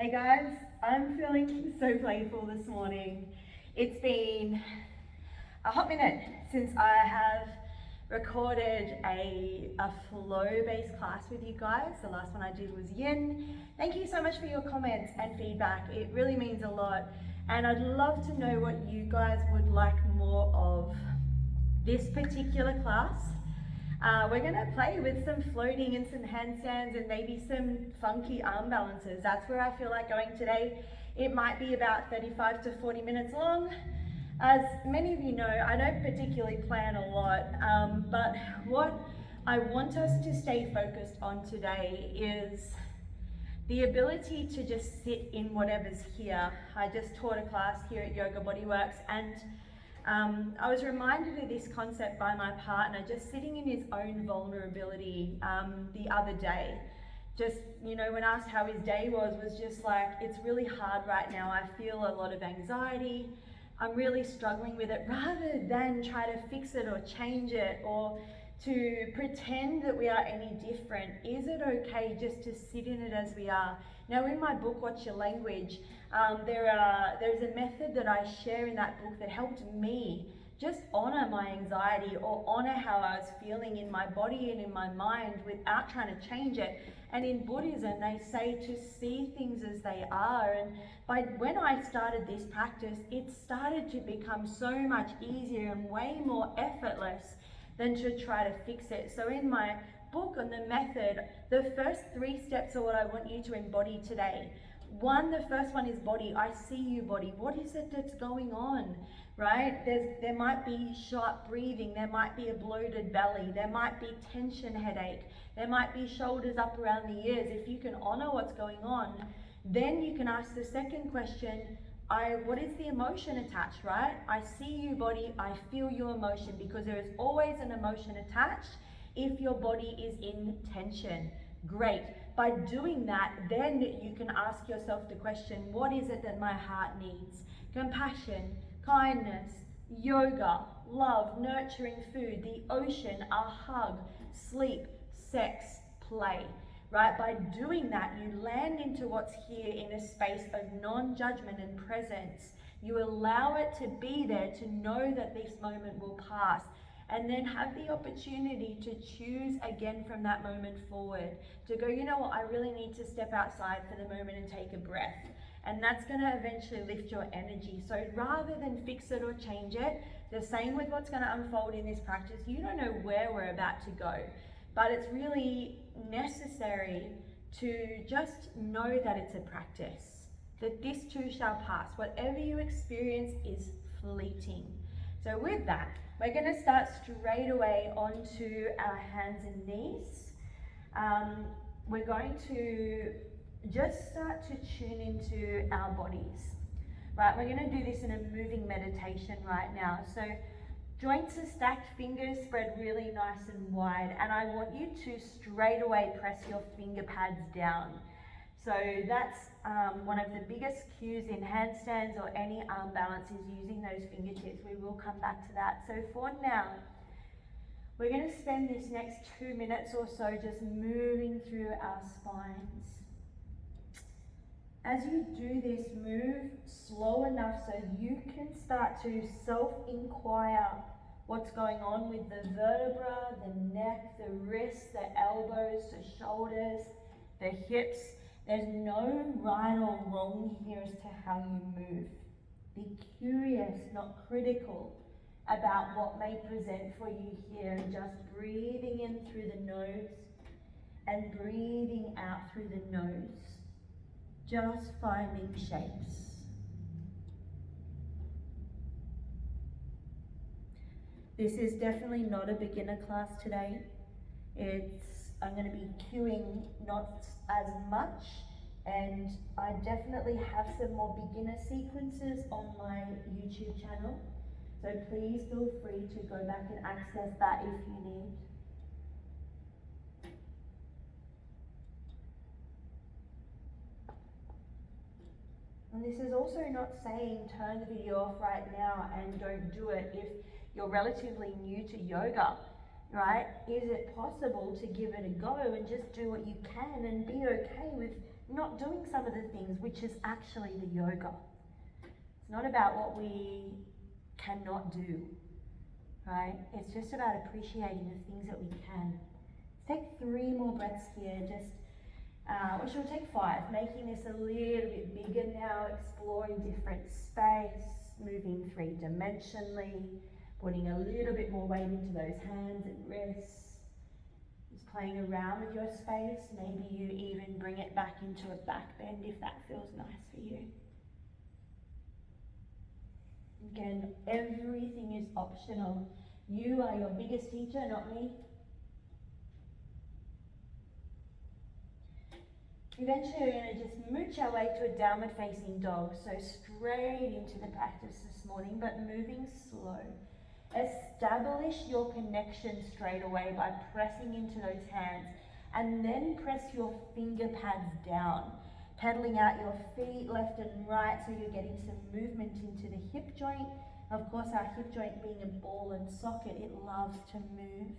Hey guys, I'm feeling so playful this morning. It's been a hot minute since I have recorded a flow-based class with you guys. The last one I did was yin. Thank you so much for your comments and feedback. It really means a lot. And I'd love to know what you guys would like more of. This particular class, we're going to play with some floating and some handstands and maybe some funky arm balances. That's where I feel like going today. It might be about 35 to 40 minutes long. As many of you know, I don't particularly plan a lot, but what I want us to stay focused on today is the ability to just sit in whatever's here. I just taught a class here at Yoga Bodyworks, and I was reminded of this concept by my partner, just sitting in his own vulnerability the other day. Just, when asked how his day was just like, it's really hard right now. I feel a lot of anxiety. I'm really struggling with it, rather than try to fix it or change it or to pretend that we are any different. Is it okay just to sit in it as we are? Now, in my book, What's Your Language, there's a method that I share in that book that helped me just honor my anxiety or honor how I was feeling in my body and in my mind without trying to change it. And in Buddhism, they say to see things as they are. And when I started this practice, it started to become so much easier and way more effortless than to try to fix it. So in my book on the method, the first 3 steps are what I want you to embody today. The first one is body. I see you, body. What is it that's going on, right? There might be sharp breathing. There might be a bloated belly. There might be tension headache. There might be shoulders up around the ears. If you can honor what's going on, then you can ask the second question, what is the emotion attached, right? I see you, body. I feel your emotion, because there is always an emotion attached if your body is in tension. Great. By doing that, then you can ask yourself the question, what is it that my heart needs? Compassion, kindness, yoga, love, nurturing food, the ocean, a hug, sleep, sex, play. Right? By doing that, you land into what's here in a space of non-judgment and presence. You allow it to be there, to know that this moment will pass, and then have the opportunity to choose again from that moment forward, to go, you know what, I really need to step outside for the moment and take a breath. And that's going to eventually lift your energy. So rather than fix it or change it, the same with what's going to unfold in this practice, you don't know where we're about to go. But it's really necessary to just know that it's a practice, that this too shall pass. Whatever you experience is fleeting. So with that, we're going to start straight away onto our hands and knees. We're going to just start to tune into our bodies. Right, we're going to do this in a moving meditation right now. So joints are stacked, fingers spread really nice and wide, and I want you to straight away press your finger pads down. So that's one of the biggest cues in handstands or any arm balance, is using those fingertips. We will come back to that. So for now, we're going to spend this next 2 minutes or so just moving through our spines. As you do this, move slow enough so you can start to self-inquire what's going on with the vertebra, the neck, the wrists, the elbows, the shoulders, the hips. There's no right or wrong here as to how you move. Be curious, not critical, about what may present for you here, and just breathing in through the nose and breathing out through the nose. Just finding shapes. This is definitely not a beginner class today. I'm going to be cueing not as much, and I definitely have some more beginner sequences on my YouTube channel. So please feel free to go back and access that if you need. And this is also not saying turn the video off right now and don't do it if you're relatively new to yoga, right? Is it possible to give it a go and just do what you can and be okay with not doing some of the things, which is actually the yoga. It's not about what we cannot do, right? It's just about appreciating the things that we can. Let's take 3 more breaths here, or should we take 5? Making this a little bit bigger now, exploring different space, moving 3-dimensionally, putting a little bit more weight into those hands and wrists. Just playing around with your space. Maybe you even bring it back into a back bend if that feels nice for you. Again, everything is optional. You are your biggest teacher, not me. Eventually we're going to just mooch our way to a downward facing dog. So straight into the practice this morning, but moving slow. Establish your connection straight away by pressing into those hands, and then press your finger pads down. Pedaling out your feet left and right so you're getting some movement into the hip joint. Of course, our hip joint being a ball and socket, it loves to move.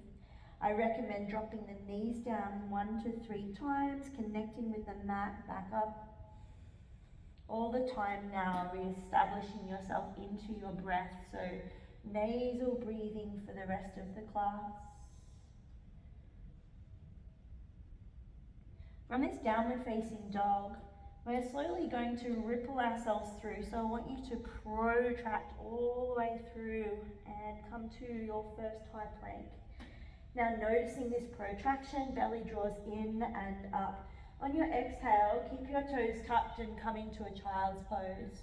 I recommend dropping the knees down 1 to 3 times, connecting with the mat, back up. All the time now, re-establishing yourself into your breath. So nasal breathing for the rest of the class. From this downward facing dog, we're slowly going to ripple ourselves through. So I want you to protract all the way through and come to your first high plank. Now noticing this protraction, belly draws in and up. On your exhale, keep your toes tucked and come into a child's pose.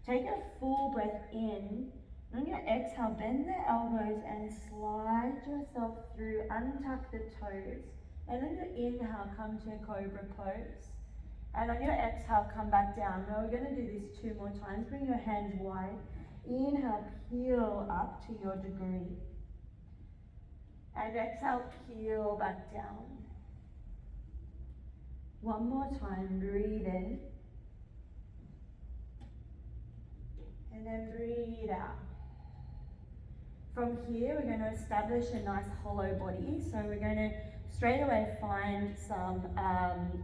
Take a full breath in. On your exhale, bend the elbows and slide yourself through, untuck the toes. And on your inhale, come to cobra pose. And on your exhale, come back down. Now we're going to do this 2 more times. Bring your hands wide. Inhale, peel up to your degree. And exhale, peel back down. 1 more time, breathe in. And then breathe out. From here, we're going to establish a nice hollow body. So we're going to straight away find some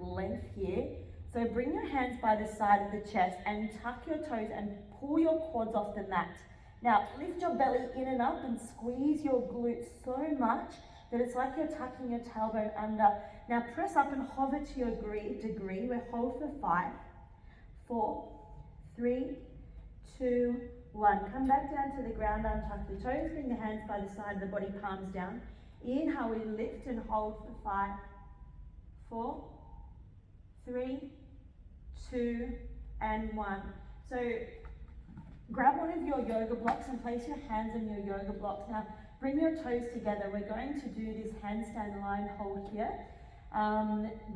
length here. So bring your hands by the side of the chest and tuck your toes and pull your quads off the mat. Now lift your belly in and up and squeeze your glutes so much that it's like you're tucking your tailbone under. Now press up and hover to your degree. We'll hold for 5, 4, 3, 2, 1. Come back down to the ground, untuck the toes, bring the hands by the side of the body, palms down. Inhale, we lift and hold for 5, 4, 3, 2, and 1. So grab one of your yoga blocks and place your hands on your yoga blocks. Now bring your toes together. We're going to do this handstand line hold here.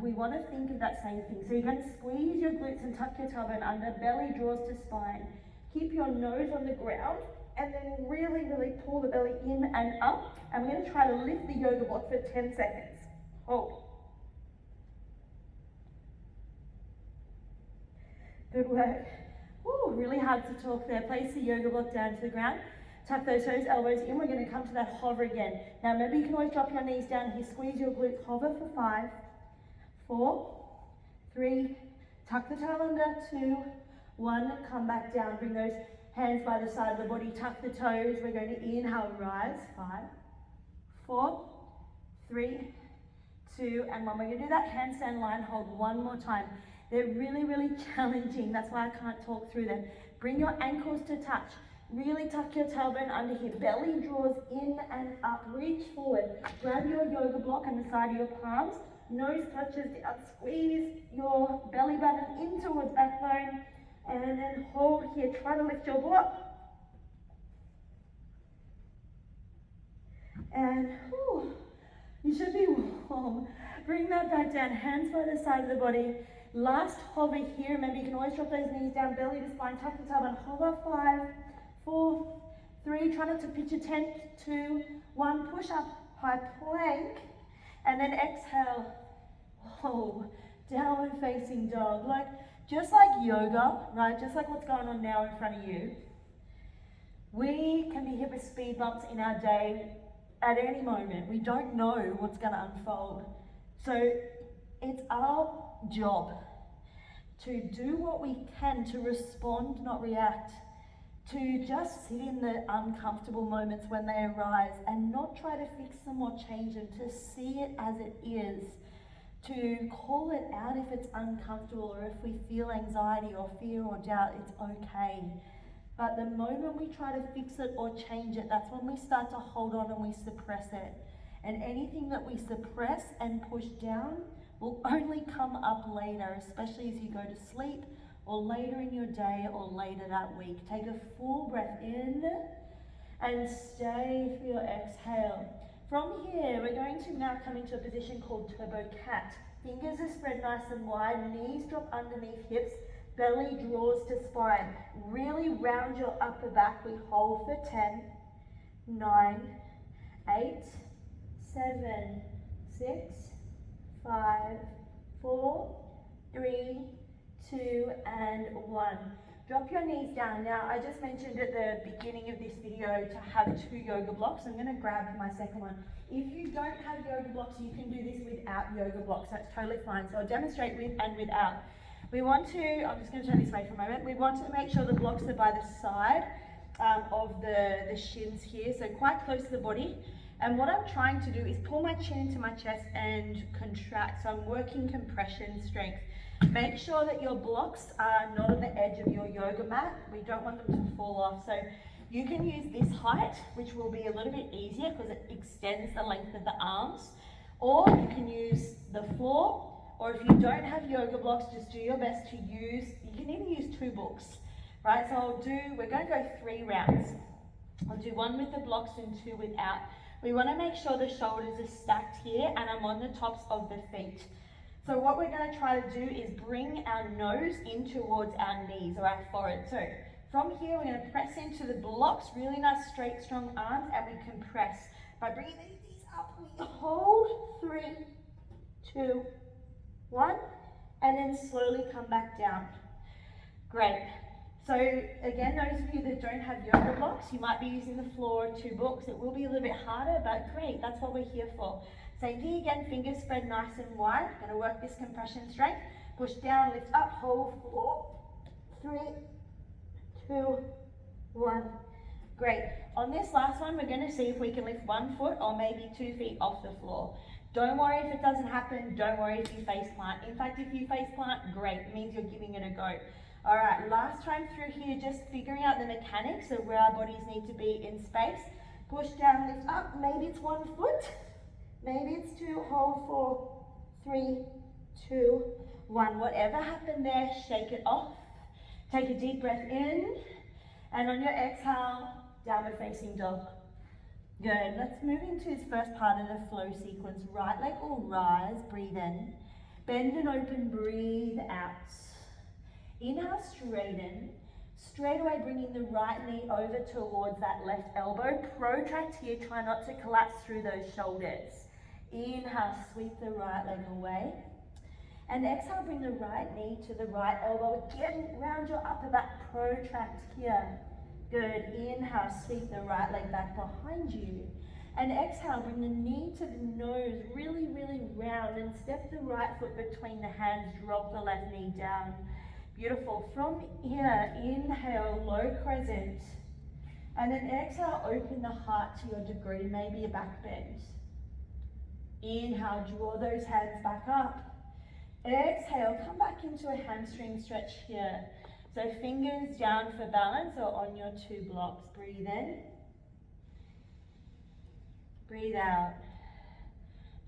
We want to think of that same thing. So you're going to squeeze your glutes and tuck your tailbone under, belly draws to spine. Keep your nose on the ground and then really, really pull the belly in and up. And we're going to try to lift the yoga block for 10 seconds. Hold. Good work. Ooh, really hard to talk there. Place the yoga block down to the ground. Tuck those toes, elbows in. We're going to come to that hover again. Now remember, you can always drop your knees down here. Squeeze your glutes. Hover for 5, 4, 3. Tuck the tail under. 2, 1. Come back down. Bring those hands by the side of the body. Tuck the toes. We're going to inhale, rise. 5, 4, 3, 2, and 1. We're going to do that handstand line hold 1 more time. They're really, really challenging. That's why I can't talk through them. Bring your ankles to touch. Really tuck your tailbone under here. Belly draws in and up. Reach forward. Grab your yoga block on the side of your palms. Nose touches down. Squeeze your belly button in towards backbone. And then hold here. Try to lift your block. And you should be warm. Bring that back down. Hands by the side of the body. Last hover here. Remember, you can always drop those knees down, belly to spine, tuck the tailbone. Hover. 5, 4, 3. Try not to pitch a tent. 2, 1. Push up, high plank, and then exhale. Downward facing dog. Just like yoga, right? Just like what's going on now in front of you. We can be hit with speed bumps in our day at any moment. We don't know what's going to unfold. So it's our job to do what we can to respond, not react, to just sit in the uncomfortable moments when they arise and not try to fix them or change them, to see it as it is, to call it out if it's uncomfortable or if we feel anxiety or fear or doubt, it's okay. But the moment we try to fix it or change it, that's when we start to hold on and we suppress it. And anything that we suppress and push down will only come up later, especially as you go to sleep or later in your day or later that week. Take a full breath in and stay for your exhale. From here, we're going to now come into a position called turbo cat. Fingers are spread nice and wide, knees drop underneath hips, belly draws to spine. Really round your upper back. We hold for 10, 9, 8, 7, 6, 5, 4, 3, 2, and 1. Drop your knees down. Now, I just mentioned at the beginning of this video to have 2 yoga blocks. I'm going to grab my second one. If you don't have yoga blocks, you can do this without yoga blocks. That's totally fine. So I'll demonstrate with and without. I'm just going to turn this way for a moment. We want to make sure the blocks are by the side of the shins here, so quite close to the body. And what I'm trying to do is pull my chin into my chest and contract. So I'm working compression strength. Make sure that your blocks are not on the edge of your yoga mat. We don't want them to fall off. So you can use this height, which will be a little bit easier because it extends the length of the arms. Or you can use the floor. Or if you don't have yoga blocks, just do your best to use, you can even use 2 books, right? So we're going to go 3 rounds. I'll do 1 with the blocks and 2 without. We want to make sure the shoulders are stacked here and I'm on the tops of the feet. So what we're going to try to do is bring our nose in towards our knees or our forehead. So from here, we're going to press into the blocks, really nice, straight, strong arms, and we compress. By bringing these up, we hold 3, 2, 1, and then slowly come back down. Great. So again, those of you that don't have yoga blocks, you might be using the floor or 2 books. It will be a little bit harder, but great, that's what we're here for. Same thing again, fingers spread nice and wide. Going to work this compression strength. Push down, lift up, hold 4, 3, 2, 1. Great. On this last one, we're going to see if we can lift 1 foot or maybe 2 feet off the floor. Don't worry if it doesn't happen. Don't worry if you face plant. In fact, if you face plant, great. It means you're giving it a go. All right, last time through here, just figuring out the mechanics of where our bodies need to be in space. Push down, lift up. Maybe it's 1 foot. Maybe it's 2. Hold 4, 3, 2, 1. Whatever happened there, shake it off. Take a deep breath in. And on your exhale, downward facing dog. Good. Let's move into this first part of the flow sequence. Right leg will rise, breathe in. Bend and open, breathe out. Inhale, straighten. Straight away bringing the right knee over towards that left elbow. Protract here, try not to collapse through those shoulders. Inhale, sweep the right leg away. And exhale, bring the right knee to the right elbow. Again, round your upper back, protract here. Good. Inhale, sweep the right leg back behind you. And exhale, bring the knee to the nose, really, really round, and step the right foot between the hands, drop the left knee down. Beautiful. From here, inhale, low crescent. And then exhale, open the heart to your degree, maybe a back bend. Inhale, draw those hands back up. Exhale, come back into a hamstring stretch here. So fingers down for balance or on your 2 blocks. Breathe in. Breathe out.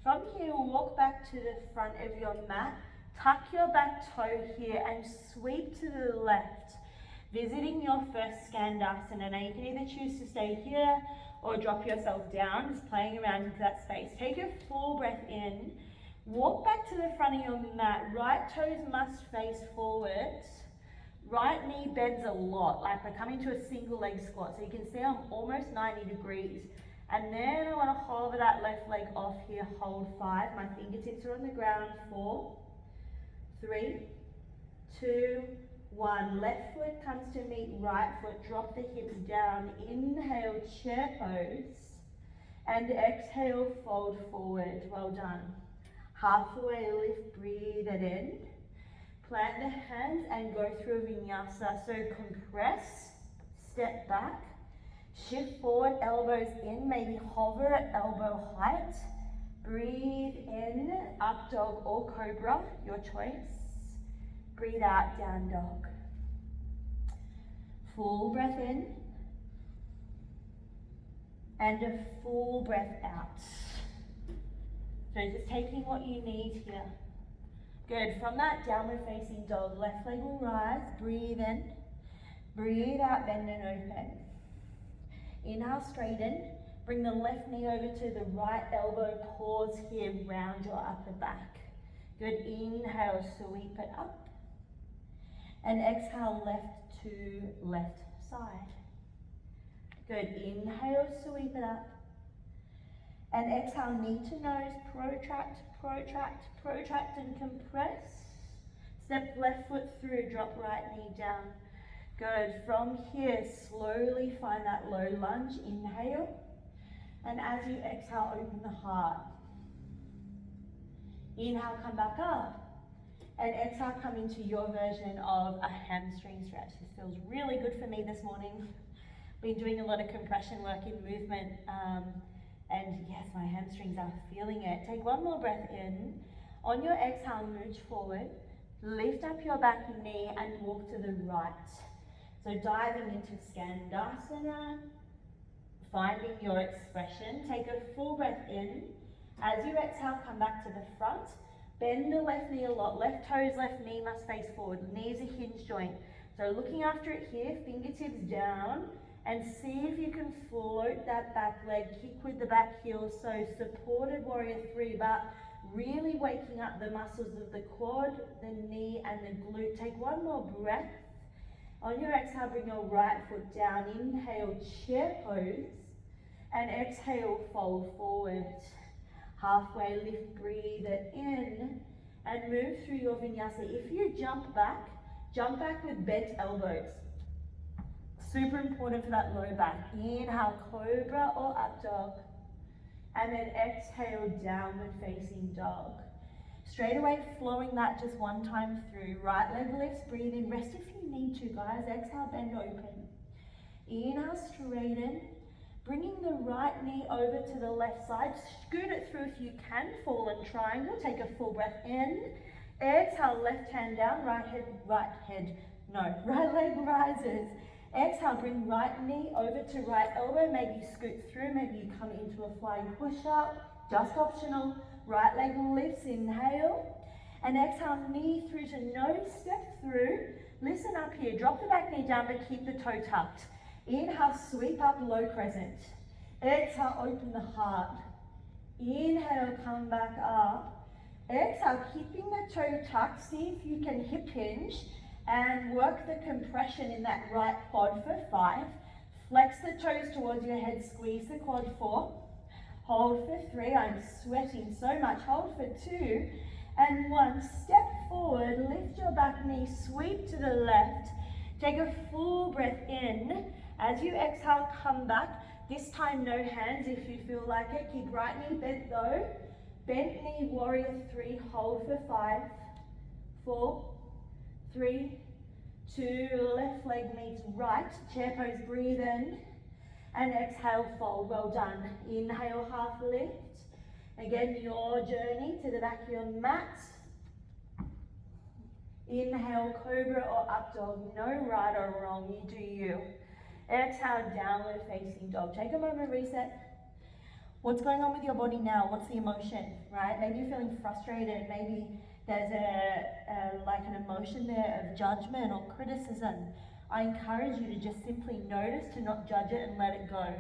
From here, walk back to the front of your mat. Tuck your back toe here and sweep to the left, visiting your first Skandasana. Now you can either choose to stay here or drop yourself down, just playing around into that space. Take a full breath in. Walk back to the front of your mat. Right toes must face forward. Right knee bends a lot, like we're coming to a single leg squat. So you can see I'm almost 90 degrees. And then I want to hover that left leg off here, hold 5. My fingertips are on the ground, 4, 3, 2, 1. Left foot comes to meet right foot, drop the hips down. Inhale, chair pose. And exhale, fold forward. Well done. Halfway lift, breathe it in. Plant the hands and go through vinyasa. So compress, step back, shift forward, elbows in, maybe hover at elbow height. Breathe in, up dog or cobra, your choice. Breathe out, down dog. Full breath in. And a full breath out. So just taking what you need here. Good, from that downward facing dog, left leg will rise, breathe in, breathe out, bend and open. Inhale, straighten, bring the left knee over to the right elbow, pause here, round your upper back. Good, inhale, sweep it up. And exhale, left to left side. Good, inhale, sweep it up. And exhale, knee to nose, protract, protract, protract and compress. Step left foot through, drop right knee down. Good, from here, slowly find that low lunge, inhale. And as you exhale, open the heart. Inhale, come back up. And exhale, come into your version of a hamstring stretch. This feels really good for me this morning. Been doing a lot of compression work in movement. And yes, my hamstrings are feeling it. Take one more breath in. On your exhale, mooch forward. Lift up your back knee and walk to the right. So diving into Skandasana, finding your expression. Take a full breath in. As you exhale, come back to the front. Bend the left knee a lot. Left toes, left knee must face forward. Knee is a hinge joint. So looking after it here, fingertips down. And see if you can float that back leg, kick with the back heel. So supported warrior 3, but really waking up the muscles of the quad, the knee and the glute. Take one more breath. On your exhale, bring your right foot down. Inhale, chair pose. And exhale, fold forward. Halfway lift, breathe it in. And move through your vinyasa. If you jump back with bent elbows. Super important for that low back. Inhale, cobra or up dog. And then exhale, downward facing dog. Straight away, flowing that just one time through. Right leg lifts, breathe in. Rest if you need to, guys. Exhale, bend open. Inhale, straighten. Bringing the right knee over to the left side. Scoot it through if you can. Fallen triangle. Take a full breath in. Exhale, left hand down. Right leg rises. Exhale, bring right knee over to right elbow. Maybe you scoot through, maybe you come into a flying push-up. Just optional. Right leg lifts, inhale. And exhale, knee through to nose, step through. Listen up here, drop the back knee down but keep the toe tucked. Inhale, sweep up, low crescent. Exhale, open the heart. Inhale, come back up. Exhale, keeping the toe tucked. See if you can hip hinge. And work the compression in that right quad for 5. Flex the toes towards your head, squeeze the quad 4. Hold for 3, I'm sweating so much. Hold for 2 and 1. Step forward, lift your back knee, sweep to the left. Take a full breath in. As you exhale, come back. This time no hands if you feel like it. Keep right knee bent though. Bent knee, warrior 3, hold for 5, 4, 3, 2, left leg meets right, chair pose, breathe in, and exhale, fold, well done. Inhale, half lift. Again, your journey to the back of your mat. Inhale, cobra or up dog, no right or wrong, you do you. Exhale, downward facing dog. Take a moment, reset. What's going on with your body now? What's the emotion, right? Maybe you're feeling frustrated, maybe there's like an emotion there of judgment or criticism. I encourage you to just simply notice, to not judge it and let it go.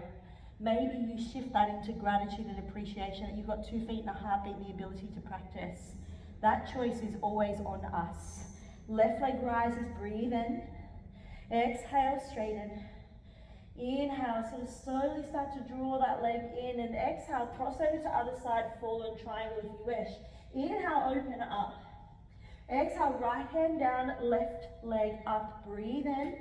Maybe you shift that into gratitude and appreciation that you've got 2 feet and a heartbeat and the ability to practice. That choice is always on us. Left leg rises, breathe in. Exhale, straighten. Inhale, sort of slowly start to draw that leg in, and exhale, cross over to other side, fallen triangle if you wish. Inhale, open up. Exhale, right hand down, left leg up, breathe in.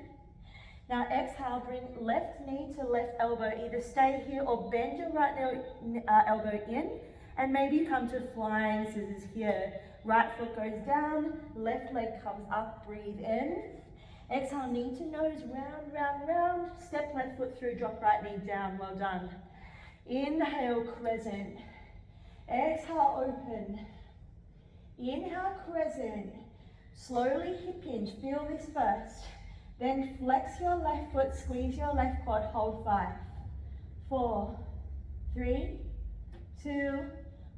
Now exhale, bring left knee to left elbow. Either stay here or bend your right elbow in, and maybe you come to flying scissors here. Right foot goes down, left leg comes up, breathe in. Exhale, knee to nose, round, round, round. Step left foot through, drop right knee down, well done. Inhale, crescent. Exhale, open. Inhale, crescent. Slowly hip hinge, feel this first. Then flex your left foot, squeeze your left quad, hold 5, 4, 3, 2,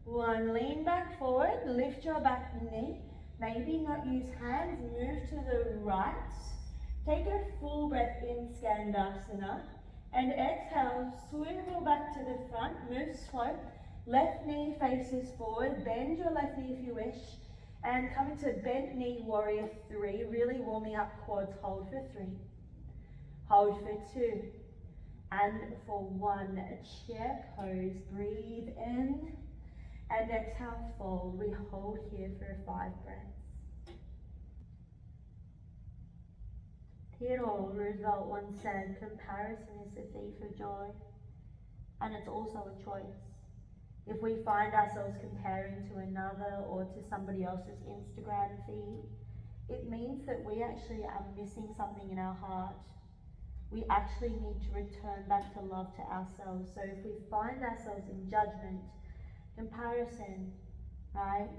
1. Lean back forward, lift your back knee. Maybe not use hands, move to the right. Take a full breath in, Skandasana. And exhale, swivel back to the front, move slow. Left knee faces forward, bend your left knee if you wish. And come into bent knee warrior 3, really warming up quads. Hold for 3, hold for 2, and for 1. Chair pose, breathe in, and exhale, fold. We hold here for 5 breaths. Theodore Roosevelt once said, comparison is the thief of joy, and it's also a choice. If we find ourselves comparing to another or to somebody else's Instagram feed, it means that we actually are missing something in our heart. We actually need to return back to love to ourselves. So if we find ourselves in judgment, comparison, right,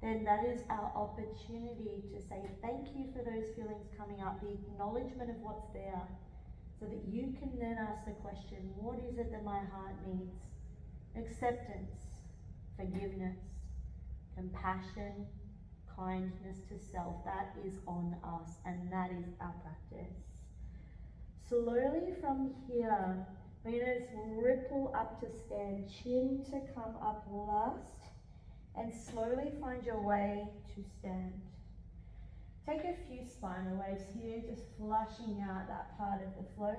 then that is our opportunity to say thank you for those feelings coming up, the acknowledgement of what's there, so that you can then ask the question, what is it that my heart needs? Acceptance, forgiveness, compassion, kindness to self. That is on us, and that is our practice. Slowly from here, we're going to ripple up to stand, chin to come up last, and slowly find your way to stand. Take a few spinal waves here, just flushing out that part of the flow.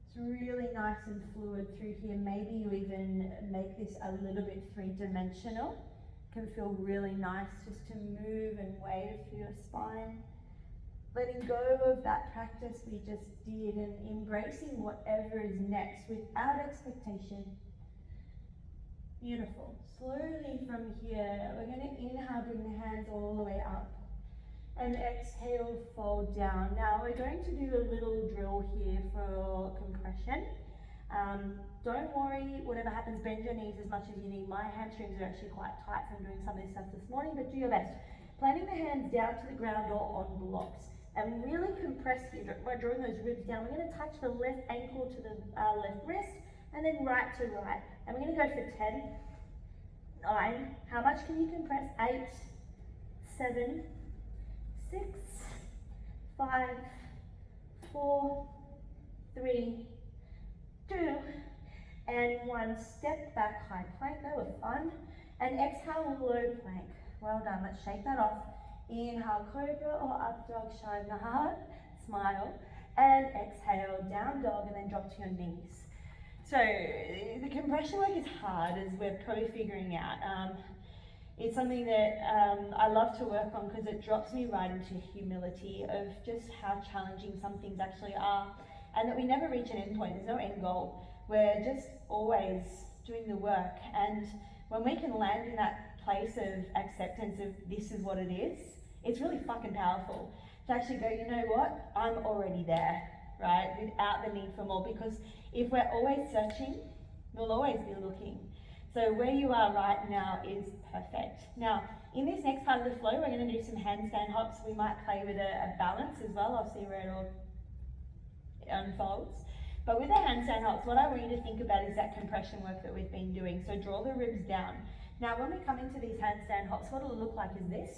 It's really nice and fluid through here. Maybe you even make this a little bit 3-dimensional. It can feel really nice just to move and wave through your spine. Letting go of that practice we just did and embracing whatever is next without expectation. Beautiful. Slowly from here, we're going to inhale, bring the hands all the way up. And exhale, fold down. Now we're going to do a little drill here for compression. Don't worry, whatever happens, bend your knees as much as you need. My hamstrings are actually quite tight from doing some of this stuff this morning, but do your best. Planting the hands down to the ground or on blocks. And really compress here by drawing those ribs down. We're going to touch the left ankle to the left wrist, and then right to right. And we're going to go for 10, 9. How much can you compress? 8, 7, 6, 5, 4, 3, 2, and 1. Step back, high plank. That was fun. And exhale, low plank. Well done. Let's shake that off. Inhale, cobra or up dog, shine the heart, smile. And exhale, down dog, and then drop to your knees. So the compression work is hard, as we're probably figuring out. It's something that I love to work on because it drops me right into humility of just how challenging some things actually are, and that we never reach an end point. There's no end goal. We're just always doing the work, and when we can land in that place of acceptance of this is what it is, it's really fucking powerful to actually go, you know what, I'm already there, right, without the need for more, because if we're always searching, we'll always be looking. So where you are right now is perfect. Now, in this next part of the flow, we're going to do some handstand hops. We might play with a balance as well. I'll see where it all unfolds. But with the handstand hops, what I want you to think about is that compression work that we've been doing. So draw the ribs down. Now, when we come into these handstand hops, what it'll look like is this,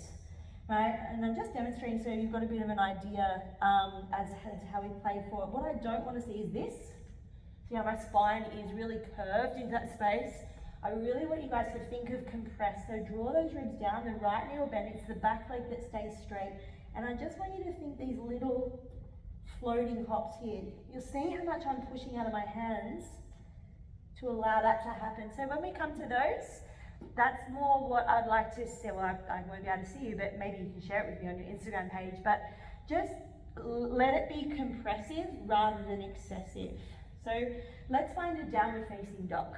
right? And I'm just demonstrating so you've got a bit of an idea as to how we play for it. What I don't want to see is this. See how my spine is really curved into that space? I really want you guys to think of compress. So draw those ribs down, the right knee will bend, it's the back leg that stays straight. And I just want you to think these little floating hops here. You'll see how much I'm pushing out of my hands to allow that to happen. So when we come to those, that's more what I'd like to see. Well, I won't be able to see you, but maybe you can share it with me on your Instagram page. But just let it be compressive rather than excessive. So let's find a downward facing dog.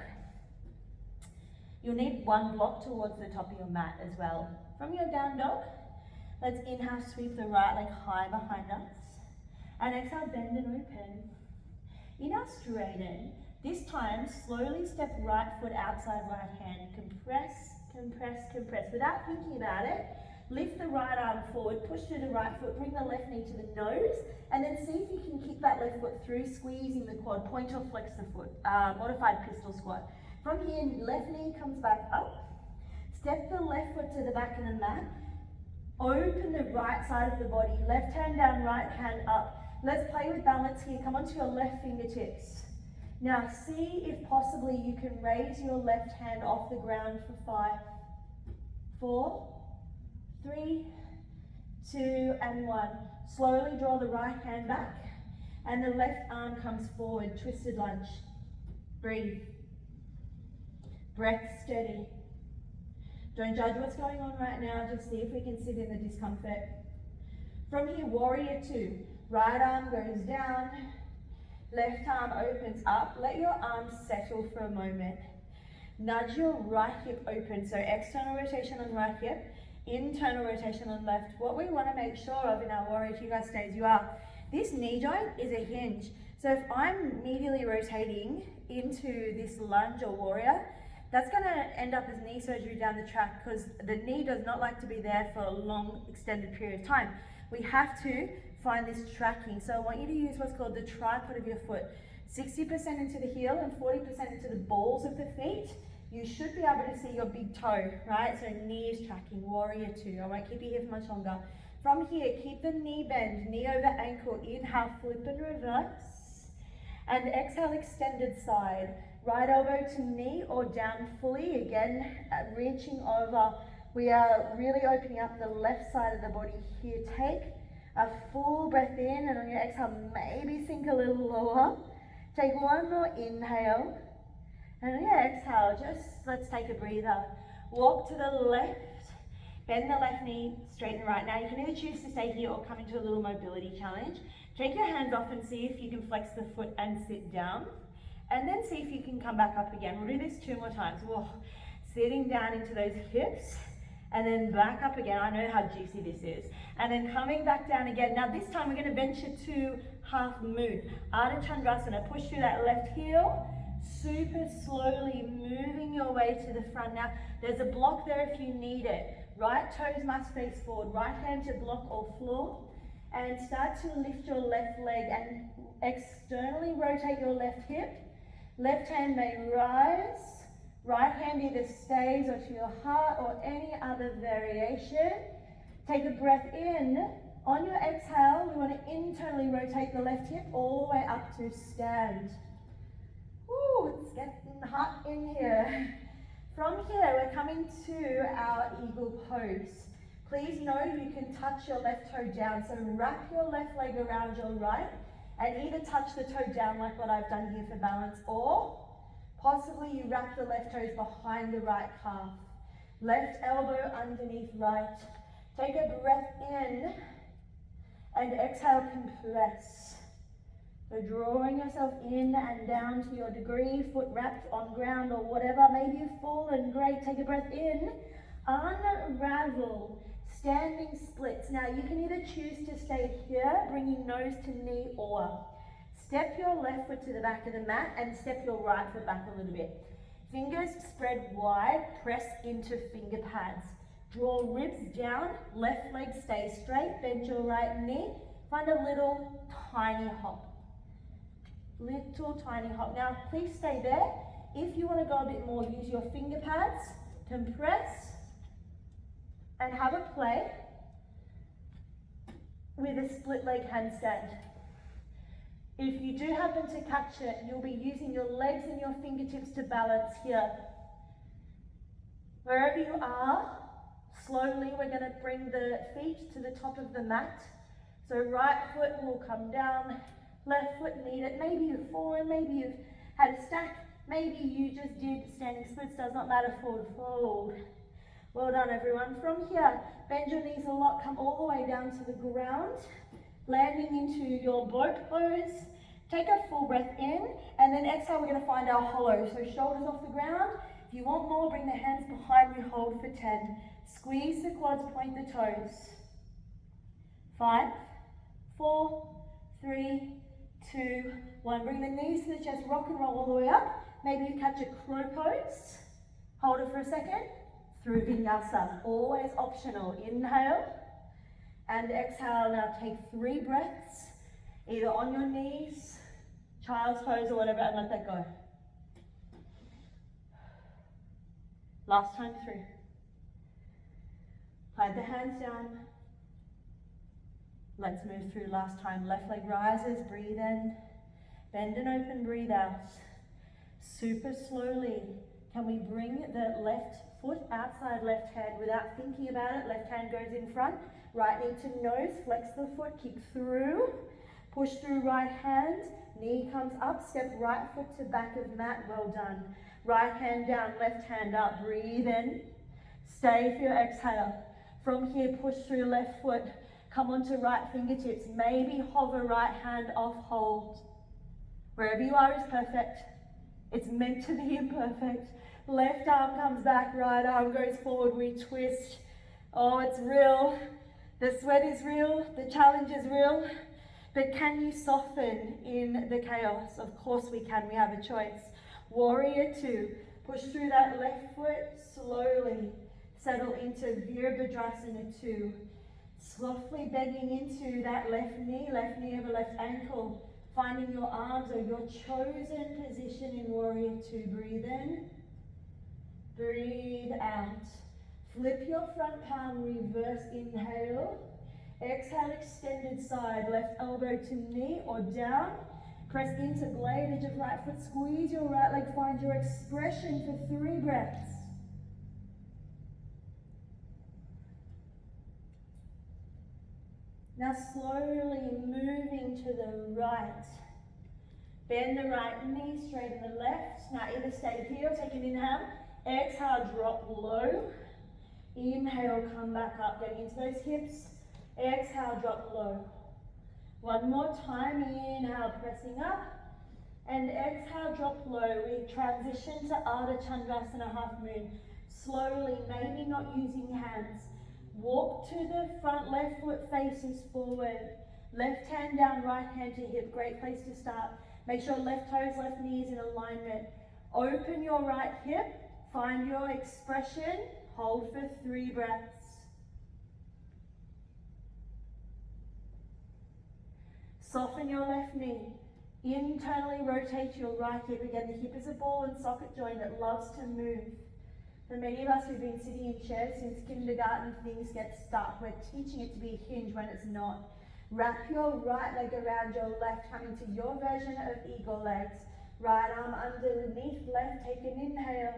You'll need one block towards the top of your mat as well. From your down dog, let's inhale, sweep the right leg high behind us. And exhale, bend and open. Inhale, straighten. This time, slowly step right foot outside right hand. Compress, compress, compress. Without thinking about it, lift the right arm forward, push through the right foot, bring the left knee to the nose, and then see if you can kick that left foot through, squeezing the quad, point or flex the foot, modified pistol squat. From here, left knee comes back up, step the left foot to the back of the mat, open the right side of the body, left hand down, right hand up. Let's play with balance here, come onto your left fingertips. Now see if possibly you can raise your left hand off the ground for 5, 4, 3, 2, and 1. Slowly draw the right hand back and the left arm comes forward, twisted lunge. Breathe. Breath steady. Don't judge what's going on right now, just see if we can sit in the discomfort. From here, warrior 2. Right arm goes down, left arm opens up. Let your arms settle for a moment. Nudge your right hip open, so external rotation on right hip, internal rotation on left. What we want to make sure of in our warrior 2 guys, stay as you are. This knee joint is a hinge. So if I'm medially rotating into this lunge or warrior, that's going to end up as knee surgery down the track because the knee does not like to be there for a long extended period of time. We have to find this tracking. So I want you to use what's called the tripod of your foot. 60% into the heel and 40% into the balls of the feet. You should be able to see your big toe, right? So knee is tracking, warrior 2. I won't keep you here for much longer. From here, keep the knee bend, knee over ankle. Inhale, flip and reverse. And exhale, extended side. Right elbow to knee or down fully. Again, reaching over. We are really opening up the left side of the body here. Take a full breath in and on your exhale, maybe sink a little lower. Take one more inhale. And on your exhale, just let's take a breather. Walk to the left. Bend the left knee, straighten the right. Now you can either choose to stay here or come into a little mobility challenge. Take your hands off and see if you can flex the foot and sit down. And then see if you can come back up again. We'll do this 2 more times. Whoa. Sitting down into those hips and then back up again. I know how juicy this is. And then coming back down again. Now this time we're going to venture to half moon. Ardha Chandrasana. Push through that left heel. Super slowly moving your way to the front. Now there's a block there if you need it. Right toes must face forward. Right hand to block or floor. And start to lift your left leg and externally rotate your left hip. Left hand may rise, right hand either stays or to your heart or any other variation. Take a breath in. On your exhale, we want to internally rotate the left hip all the way up to stand. Ooh, it's getting hot in here. From here, we're coming to our eagle pose. Please know you can touch your left toe down, so wrap your left leg around your right and either touch the toe down like what I've done here for balance, or possibly you wrap the left toes behind the right calf. Left elbow underneath right. Take a breath in and exhale, compress. So drawing yourself in and down to your degree, foot wrapped on ground or whatever. Maybe you've fallen, great. Take a breath in, unravel. Standing splits. Now you can either choose to stay here, bringing nose to knee, or step your left foot to the back of the mat and step your right foot back a little bit. Fingers spread wide, press into finger pads. Draw ribs down, left leg stay straight, bend your right knee. Find a little tiny hop. Little tiny hop. Now please stay there. If you want to go a bit more, use your finger pads, compress, and have a play with a split leg handstand. If you do happen to catch it, you'll be using your legs and your fingertips to balance here. Wherever you are, slowly we're going to bring the feet to the top of the mat. So right foot will come down, left foot need it. Maybe you've fallen, maybe you've had a stack, maybe you just did standing splits, does not matter, forward fold. Well done everyone. From here, bend your knees a lot, come all the way down to the ground, landing into your boat pose. Take a full breath in, and then exhale, we're going to find our hollow. So shoulders off the ground, If you want more, bring the hands behind you, hold for 10. Squeeze the quads, point the toes. 5, 4, 3, 2, 1. Bring the knees to the chest, rock and roll all the way up. Maybe you catch a crow pose. Hold it for a second. Through vinyasa, always optional. Inhale and exhale. Now take 3 breaths, either on your knees, child's pose or whatever, and let that go. Last time through. Hide the hands down. Let's move through last time. Left leg rises, breathe in. Bend and open, breathe out. Super slowly. Can we bring the left foot outside left hand without thinking about it? Left hand goes in front. Right knee to nose. Flex the foot. Kick through. Push through right hand. Knee comes up. Step right foot to back of mat. Well done. Right hand down. Left hand up. Breathe in. Stay for your exhale. From here, push through left foot. Come onto right fingertips. Maybe hover right hand off, hold. Wherever you are is perfect. It's meant to be imperfect. Left arm comes back, right arm goes forward, we twist. Oh, it's real. The sweat is real, the challenge is real. But can you soften in the chaos? Of course we can, we have a choice. Warrior 2, push through that left foot slowly. Settle into Virabhadrasana 2. Softly bending into that left knee over left ankle. Finding your arms or your chosen position in Warrior 2. Breathe in. Breathe out. Flip your front palm, reverse inhale. Exhale, extended side. Left elbow to knee or down. Press into blade edge of right foot. Squeeze your right leg. Find your expression for 3 breaths. Now slowly moving to the right. Bend the right knee, straighten the left. Now either stay here or take an inhale. Exhale, drop low. Inhale, come back up, getting into those hips. Exhale, drop low. One more time, inhale, pressing up. And exhale, drop low. We transition to Ardha Chandrasana, half moon. Slowly, maybe not using hands. Walk to the front, left foot faces forward. Left hand down, right hand to hip. Great place to start. Make sure left toes, left knees in alignment. Open your right hip. Find your expression. Hold for 3 breaths. Soften your left knee. Internally rotate your right hip. Again, the hip is a ball and socket joint that loves to move. For many of us who've been sitting in chairs since kindergarten, things get stuck. We're teaching it to be a hinge when it's not. Wrap your right leg around your left, coming to your version of eagle legs. Right arm underneath left, take an inhale.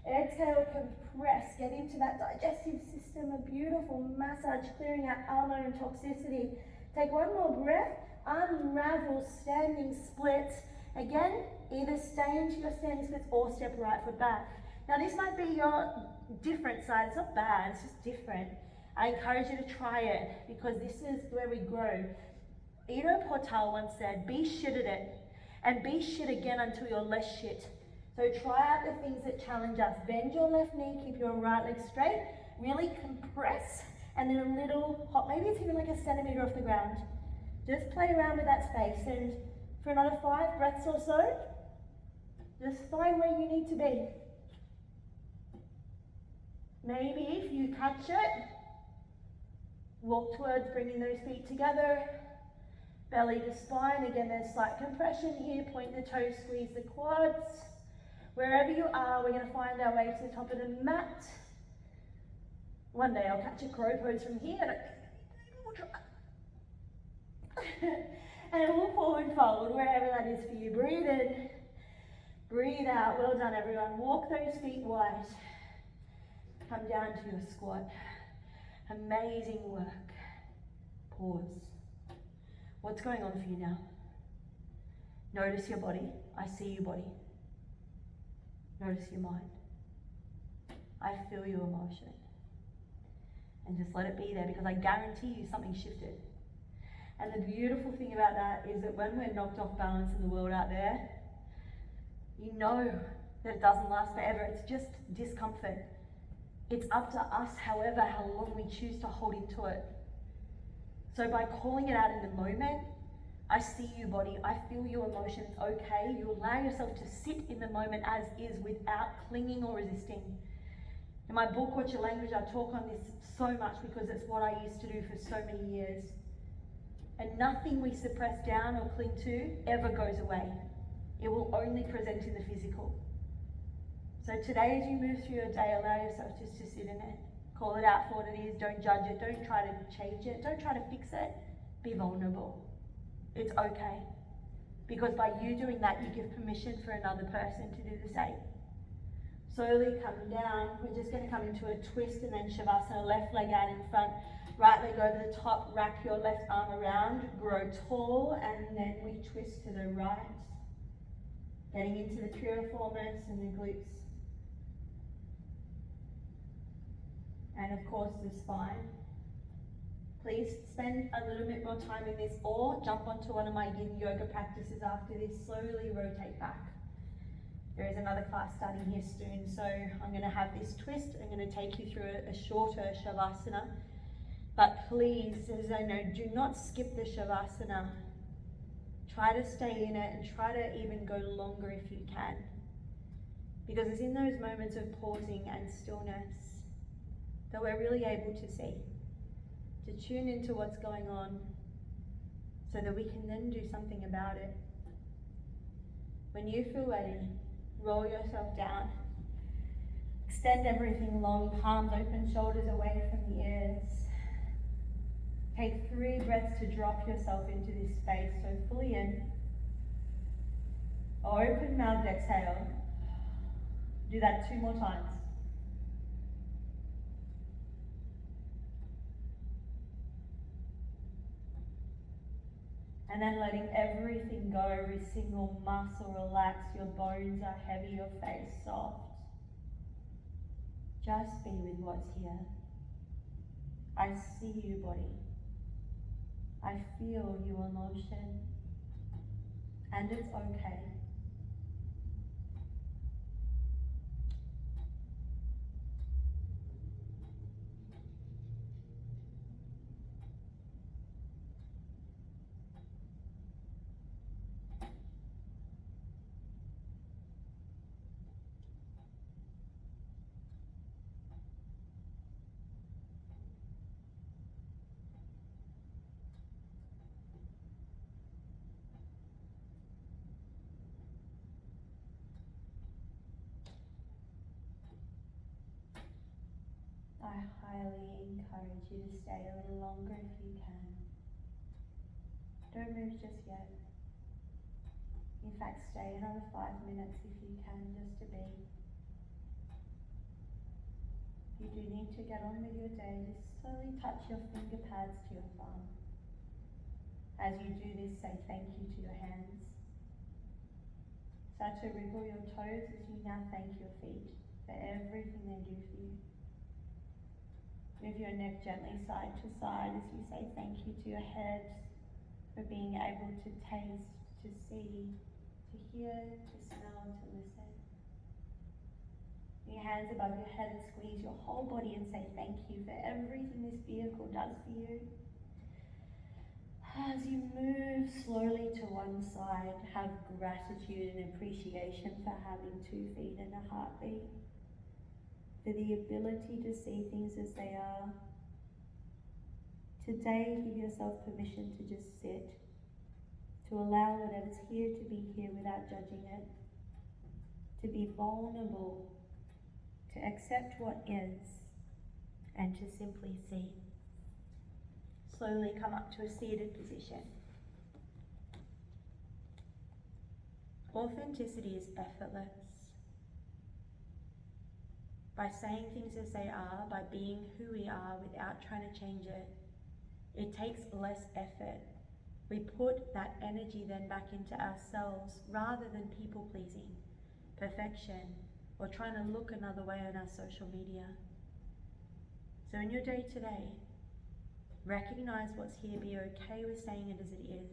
Exhale, compress, get into that digestive system, a beautiful massage, clearing out armor and toxicity. Take one more breath, unravel, standing splits. Again, either stay into your standing splits or step right foot back. Now this might be your different side. It's not bad, it's just different. I encourage you to try it because this is where we grow. Ido Portal once said, be shit at it and be shit again until you're less shit. So try out the things that challenge us. Bend your left knee, keep your right leg straight, really compress, and then a little hop, maybe it's even like a centimeter off the ground. Just play around with that space, and for another 5 breaths or so, just find where you need to be. Maybe if you catch it, walk towards bringing those feet together, belly to spine. Again, there's slight compression here. Point the toes, squeeze the quads. Wherever you are, we're going to find our way to the top of the mat. One day I'll catch a crow pose from here. We'll try. And we'll forward fold, wherever that is for you. Breathe in, breathe out. Well done, everyone. Walk those feet wide. Come down to your squat. Amazing work. Pause. What's going on for you now? Notice your body. I see your body. Notice your mind. I feel your emotion. And just let it be there, because I guarantee you something shifted. And the beautiful thing about that is that when we're knocked off balance in the world out there, you know that it doesn't last forever. It's just discomfort. It's up to us, however, how long we choose to hold into it. So by calling it out in the moment, I see you, body. I feel your emotions. Okay, you allow yourself to sit in the moment as is without clinging or resisting. In my book, What's Your Language, I talk on this so much because it's what I used to do for so many years. And nothing we suppress down or cling to ever goes away. It will only present in the physical. So today, as you move through your day, allow yourself just to sit in it. Call it out for what it is. Don't judge it. Don't try to change it. Don't try to fix it. Be vulnerable. It's okay. Because by you doing that, you give permission for another person to do the same. Slowly come down. We're just going to come into a twist and then Shavasana, left leg out in front, right leg over the top, wrap your left arm around, grow tall, and then we twist to the right. Getting into the piriformis and the glutes. And of course the spine. Please spend a little bit more time in this or jump onto one of my yin yoga practices after this. Slowly rotate back. There is another class starting here soon, so I'm going to have this twist. I'm going to take you through a shorter Shavasana. But please, as I know, do not skip the Shavasana. Try to stay in it and try to even go longer if you can. Because it's in those moments of pausing and stillness that we're really able to see, to tune into what's going on so that we can then do something about it. When you feel ready, roll yourself down. Extend everything long, palms open, shoulders away from the ears. Take 3 breaths to drop yourself into this space, so fully in. Open mouth, exhale. Do that 2 more times. And then letting everything go, every single muscle relax, your bones are heavy, your face soft. Just be with what's here. I see you, body. I feel your emotion. And it's okay. I highly encourage you to stay a little longer if you can. Don't move just yet. In fact, stay another 5 minutes if you can, just to be. If you do need to get on with your day, just slowly touch your finger pads to your thumb. As you do this, say thank you to your hands. Start to wriggle your toes as you now thank your feet for everything they do for you. Move your neck gently side to side as you say thank you to your head for being able to taste, to see, to hear, to smell, to listen. Your hands above your head and squeeze your whole body and say thank you for everything this vehicle does for you. As you move slowly to one side, have gratitude and appreciation for having 2 feet and a heartbeat, for the ability to see things as they are. Today, give yourself permission to just sit, to allow whatever's here to be here without judging it, to be vulnerable, to accept what is, and to simply see. Slowly come up to a seated position. Authenticity is effortless. By saying things as they are, by being who we are without trying to change it, it takes less effort. We put that energy then back into ourselves rather than people pleasing, perfection, or trying to look another way on our social media. So in your day today, recognize what's here, be okay with saying it as it is.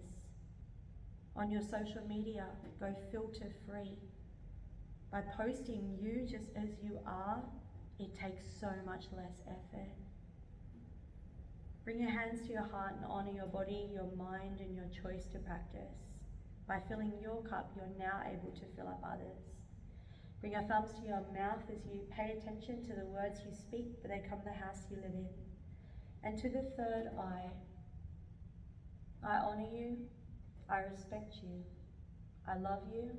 On your social media, go filter free. by posting you just as you are, it takes so much less effort. Bring your hands to your heart and honour your body, your mind, and your choice to practice. By filling your cup, you're now able to fill up others. Bring your thumbs to your mouth as you pay attention to the words you speak, for they come the house you live in. And to the third eye, I honour you, I respect you, I love you,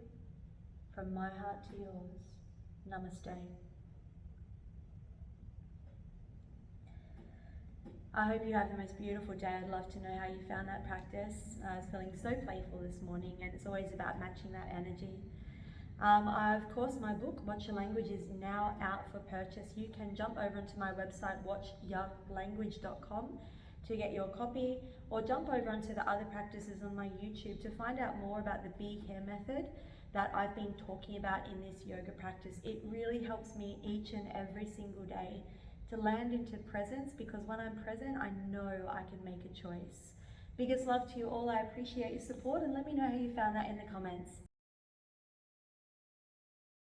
from my heart to yours. Namaste. I hope you have the most beautiful day. I'd love to know how you found that practice. I was feeling so playful this morning, and it's always about matching that energy. Of course, my book, Watch Your Language, is now out for purchase. You can jump over onto my website, watchyourlanguage.com, to get your copy, or jump over onto the other practices on my YouTube to find out more about the Be Here method that I've been talking about in this yoga practice. It really helps me each and every single day to land into presence, because when I'm present, I know I can make a choice. Biggest love to you all. I appreciate your support, and let me know how you found that in the comments.